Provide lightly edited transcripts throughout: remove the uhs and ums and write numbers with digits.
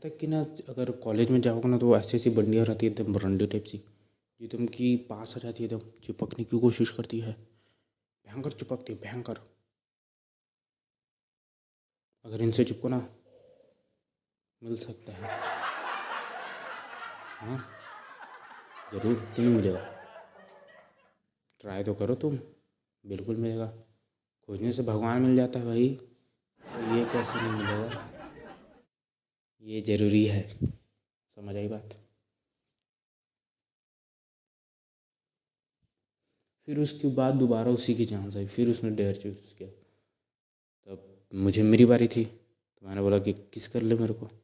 यहाँ तक कि ना, अगर कॉलेज में जाओगे ना तो ऐसी ऐसी बंडियाँ रहती है एकदम बरंडी टाइप सी, जो तुम की पास आ जाती है, एकदम चिपकने की कोशिश करती है, भयंकर चिपकती है, भयंकर। अगर इनसे चिपको ना, मिल सकता है। हाँ, ज़रूर, क्यों नहीं मिलेगा। ट्राई तो करो तुम, बिल्कुल मिलेगा। खोजने से भगवान मिल जाता है भाई, तो ये कैसे नहीं मिलेगा। ये ज़रूरी है, समझ आई बात। फिर उसके बाद दोबारा उसी की चांस आई, फिर उसने डेयर चूज किया। तब मुझे मेरी बारी थी, तो मैंने बोला कि किस कर ले मेरे को। तो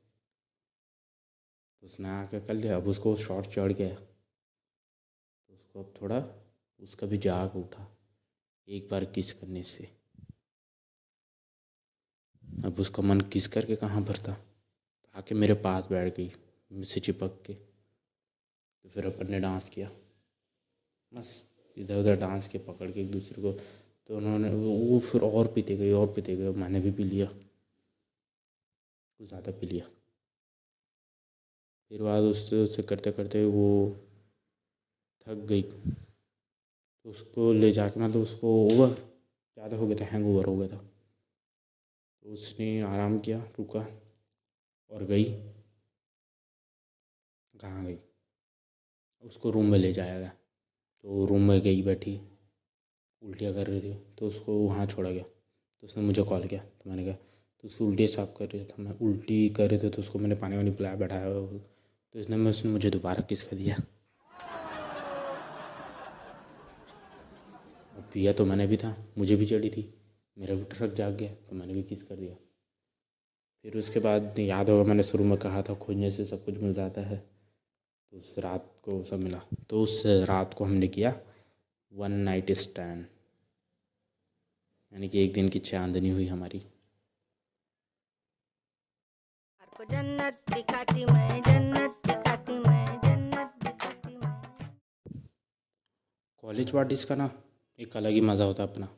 उसने आके कर लिया। अब उसको शॉट चढ़ गया, तो उसको अब थोड़ा उसका भी जाग उठा एक बार किस करने से। अब उसका मन किस करके कहाँ भरता, तो आके मेरे पास बैठ गई मुझसे चिपक के। तो फिर अपन ने डांस किया, बस इधर उधर डांस के पकड़ के एक दूसरे को। तो उन्होंने वो फिर और पीते गए और पीते गए, मैंने भी पी लिया, कुछ ज़्यादा पी लिया। फिर बाद उससे उससे करते करते वो थक गई, तो उसको ले जाके, मतलब उसको ओवर ज़्यादा हो गया था, हैंग ओवर हो गया था। तो उसने आराम किया, रुका और गई। कहाँ गई, उसको रूम में ले जाया गया। तो रूम में गई, बैठी उल्टियाँ कर रही थी, तो उसको वहाँ छोड़ा गया। तो उसने मुझे कॉल किया, तो मैंने कहा, तो उसकी उल्टी साफ कर रही था, मैं उल्टी कर रहे थे, तो उसको मैंने पानी वानी पिलाया, बैठाया। तो इसने मैं उसने मुझे दोबारा किस कर दिया। और पिया तो मैंने भी था, मुझे भी चढ़ी थी, मेरा भी ट्रक जाग गया, तो मैंने भी किस कर दिया। फिर उसके बाद याद होगा, मैंने शुरू में कहा था खोजने से सब कुछ मिल जाता है। तो उस रात को सब मिला। तो उस रात को हमने किया वन नाइट स्टैंड, यानी कि एक दिन की चांदनी हुई हमारी। आपको जन्नत दिखाती मैं, जन्नत दिखाती मैं, जन्नत दिखाती मैं। कॉलेज पार्टीज़ का ना एक अलग ही मज़ा होता है अपना।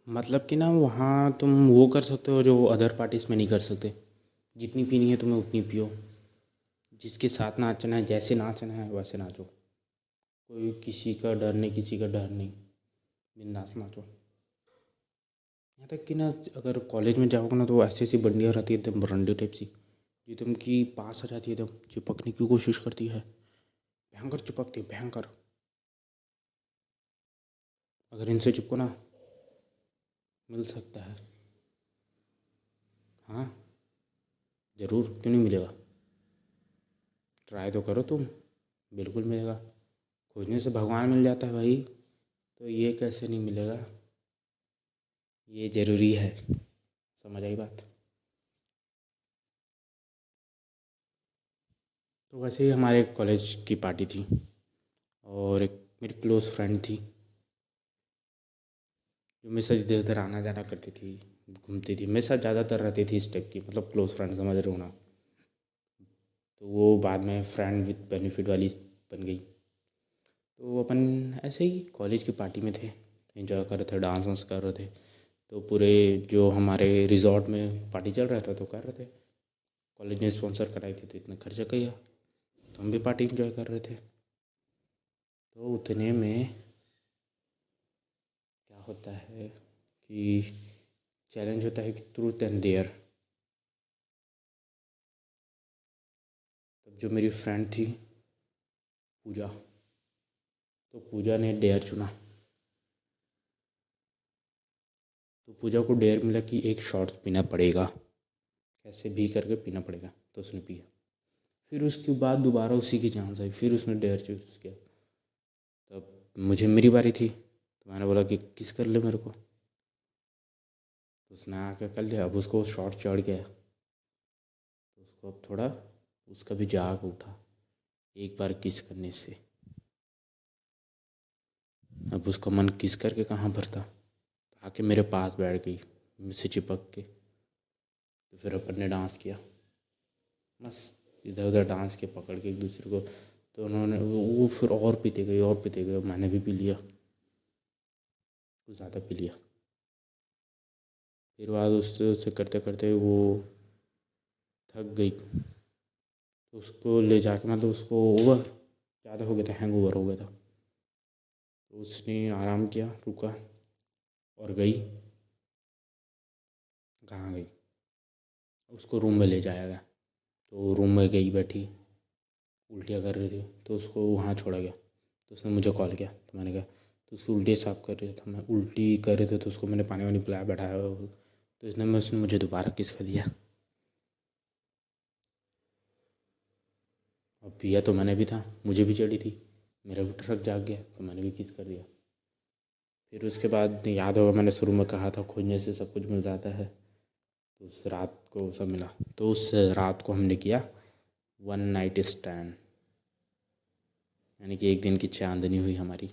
मतलब कि ना, वहाँ तुम वो कर सकते हो जो अदर पार्टीज़ में नहीं कर सकते। जितनी पीनी है तुम्हें उतनी पियो, जिसके साथ नाचना है, जैसे नाचना है वैसे नाचो। कोई किसी का डर नहीं, किसी का डर नहीं, बिंदास नाचो। यहाँ तक कि ना, अगर कॉलेज में जाओगे ना तो ऐसी ऐसी बंडियाँ रहती है एकदम बरंडी टाइप सी, जो तुम की पास आ जाती है, एकदम चिपकने की कोशिश करती है, भयंकर चिपकती है, भयंकर। अगर इनसे चिपको ना, मिल सकता है। हाँ, ज़रूर, क्यों नहीं मिलेगा। ट्राई तो करो तुम, बिल्कुल मिलेगा। खोजने से भगवान मिल जाता है भाई, तो ये कैसे नहीं मिलेगा। ये ज़रूरी है, समझ आई बात। तो वैसे ही हमारे कॉलेज की पार्टी थी, और एक मेरी क्लोज़ फ्रेंड थी, जो मेरे साथ इधर उधर आना जाना करती थी, घूमती थी मेरे साथ, ज़्यादातर रहती थी इस टाइप की, मतलब क्लोज़ फ्रेंड, समझ रहे हो ना। तो वो बाद में फ्रेंड विद बेनिफिट वाली बन गई। तो अपन ऐसे ही कॉलेज की पार्टी में थे, एंजॉय कर रहे थे, डांस वांस कर रहे थे। तो पूरे जो हमारे रिजॉर्ट में पार्टी चल रहा था तो कर रहे थे, कॉलेज ने स्पॉन्सर कराई थी, तो इतना खर्चा किया, तो हम भी पार्टी एंजॉय कर रहे थे। तो उतने में क्या होता है कि चैलेंज होता है कि ट्रूथ एंड डेयर। तब जो मेरी फ्रेंड थी पूजा, तो पूजा ने डेयर चुना। तो पूजा को डेयर मिला कि एक शॉट पीना पड़ेगा, कैसे भी करके पीना पड़ेगा। तो उसने पिया। फिर उसके बाद दोबारा उसी की चांस आई, फिर उसने डेयर चूज किया। तब मुझे मेरी बारी थी, तो मैंने बोला कि किस कर ले मेरे को। तो उसने आके कर लिया। अब उसको शॉट चढ़ गया, तो उसको अब थोड़ा उसका भी जाग उठा एक बार किस करने से। अब उसका मन किस करके कहाँ भरता, तो आके मेरे पास बैठ गई मुझसे चिपक के। तो फिर अपन ने डांस किया, बस इधर उधर डांस के पकड़ के एक दूसरे को। तो उन्होंने वो फिर और पीते गए और पीते गए, मैंने भी पी लिया, कुछ ज़्यादा पी लिया। फिर बाद उससे उससे करते करते वो थक गई, तो उसको ले जाके मतलब उसको ओवर ज़्यादा हो गया था, हैंग ओवर हो गया था। तो उसने आराम किया, रुका और गई। कहाँ गई? उसको रूम में ले जाया गया। तो रूम में गई, बैठी उल्टियाँ कर रही थी, तो उसको वहाँ छोड़ा गया। तो उसने मुझे कॉल किया, तो मैंने कहा तो उसकी उल्टी साफ कर रही था, मैं उल्टी कर रहे थे, तो उसको मैंने पानी वानी पिलाया, बैठाया। तो उसने मुझे दोबारा किस कर दिया। और पिया तो मैंने भी था, मुझे भी चढ़ी थी, मेरा भी ट्रक जाग गया, तो मैंने भी किस कर दिया। फिर उसके बाद याद होगा, मैंने शुरू में कहा था खोजने से सब कुछ मिल जाता है। तो उस रात को सब मिला। तो उस रात को हमने किया 1 नाइट स्टैंड, यानी कि एक दिन की चांदनी हुई हमारी।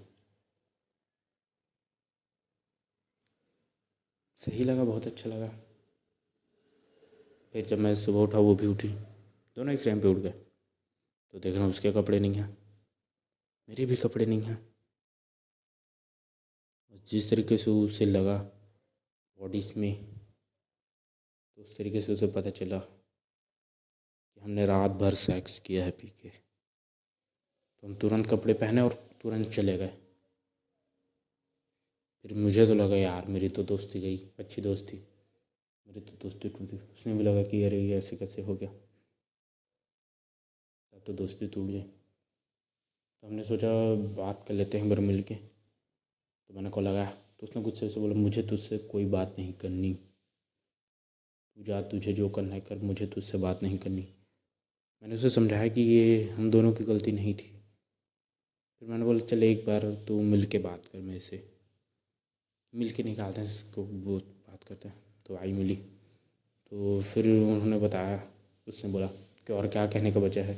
सही लगा, बहुत अच्छा लगा। फिर जब मैं सुबह उठा, वो भी उठी, दोनों एक टाइम पे उठ गए। तो देख रहा हूँ उसके कपड़े नहीं हैं, मेरे भी कपड़े नहीं हैं। और जिस तरीके से उसे लगा बॉडीज में, तो उस तरीके से उसे पता चला कि हमने रात भर सेक्स किया है पी के। तो हम तुरंत कपड़े पहने और तुरंत चले गए। फिर मुझे तो लगा यार मेरी तो दोस्ती गई, अच्छी दोस्त थी, मेरी तो दोस्ती टूट गई। उसने भी लगा कि अरे ये ऐसे कैसे हो गया, तब तो दोस्ती टूट गई। तो हमने सोचा बात कर लेते हैं एक बार मिल के। तो मैंने कॉल लगाया, तो उसने गुस्से से बोला मुझे तुझसे कोई बात नहीं करनी, तू जा, तुझे जो करना है कर, मुझे तुझसे बात नहीं करनी। मैंने उसे समझाया कि ये हम दोनों की गलती नहीं थी। फिर मैंने बोला चल एक बार तू मिल के बात कर मेरे से, मिल के निकालते हैं इसको, बहुत बात करते हैं। तो आई मिली, तो फिर उन्होंने बताया, उसने बोला कि और क्या कहने का बचा है,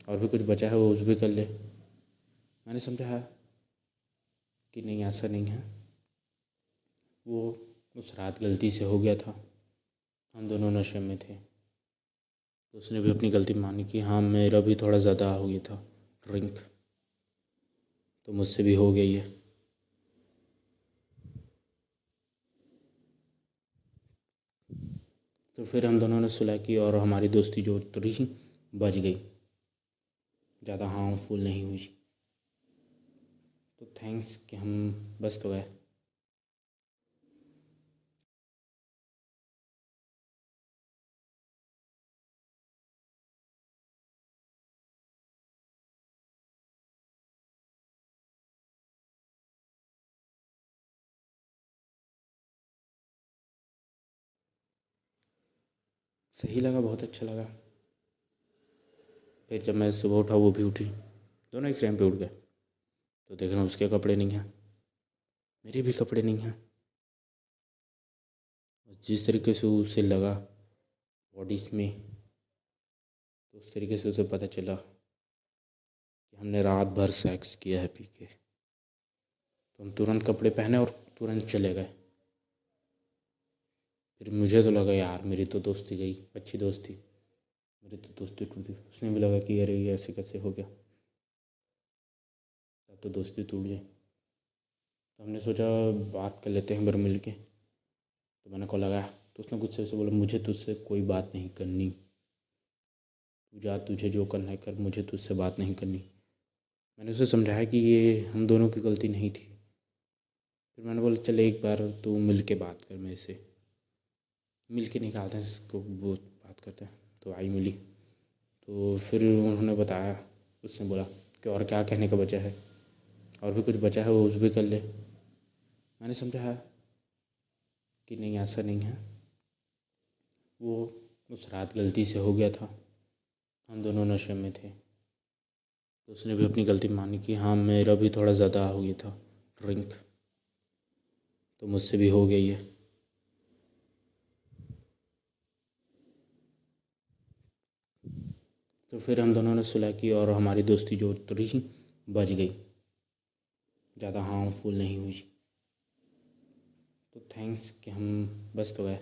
और भी कुछ बचा है वो उस भी कर ले। मैंने समझाया कि नहीं ऐसा नहीं है, वो उस रात गलती से हो गया था, हम दोनों नशे में थे। तो उसने भी अपनी गलती मानी कि हाँ मेरा भी थोड़ा ज़्यादा हो गया था ड्रिंक, तो मुझसे भी हो गई है। तो फिर हम दोनों ने सुलह की और हमारी दोस्ती जो थोड़ी बच गई, ज़्यादा हार्मफुल नहीं हुई। तो थैंक्स कि हम बच तो गए। सही लगा, बहुत अच्छा लगा। फिर जब मैं सुबह उठा, वो भी उठी, दोनों एक टाइम पे उठ गए। तो देख रहा हूँ उसके कपड़े नहीं हैं, मेरे भी कपड़े नहीं हैं। और जिस तरीके से उसे लगा बॉडीज में, तो उस तरीके से उसे पता चला कि हमने रात भर सेक्स किया है पी के। तो हम तुरंत कपड़े पहने और तुरंत चले गए। फिर मुझे तो लगा यार मेरी तो दोस्ती गई, अच्छी दोस्त थी, मेरी तो दोस्ती टूट गई। उसने भी लगा कि अरे ये ऐसे कैसे हो गया, तब तो दोस्ती टूट गई। तो हमने सोचा बात कर लेते हैं एक बार मिल के। तो मैंने कॉल लगाया, तो उसने गुस्से से बोला मुझे तुझसे कोई बात नहीं करनी, तू जा, तुझे जो करना है कर, मुझे तुझसे बात नहीं करनी। मैंने उसे समझाया कि ये हम दोनों की गलती नहीं थी। फिर मैंने बोला चल एक बार तू मिल के बात कर मेरे से, मिल के निकालते हैं इसको, बहुत बात करते हैं। तो आई मिली, तो फिर उन्होंने बताया, उसने बोला कि और क्या कहने का बचा है, और भी कुछ बचा है वो उस भी कर ले। मैंने समझाया कि नहीं ऐसा नहीं है, वो उस रात गलती से हो गया था, हम दोनों नशे में थे। तो उसने भी अपनी गलती मानी कि हाँ मेरा भी थोड़ा ज़्यादा हो गया था ड्रिंक, तो मुझसे भी हो गई है। तो फिर हम दोनों ने सुलह की और हमारी दोस्ती जो थोड़ी बच गई, ज़्यादा हार्मफुल नहीं हुई। तो थैंक्स कि हम बच तो गए।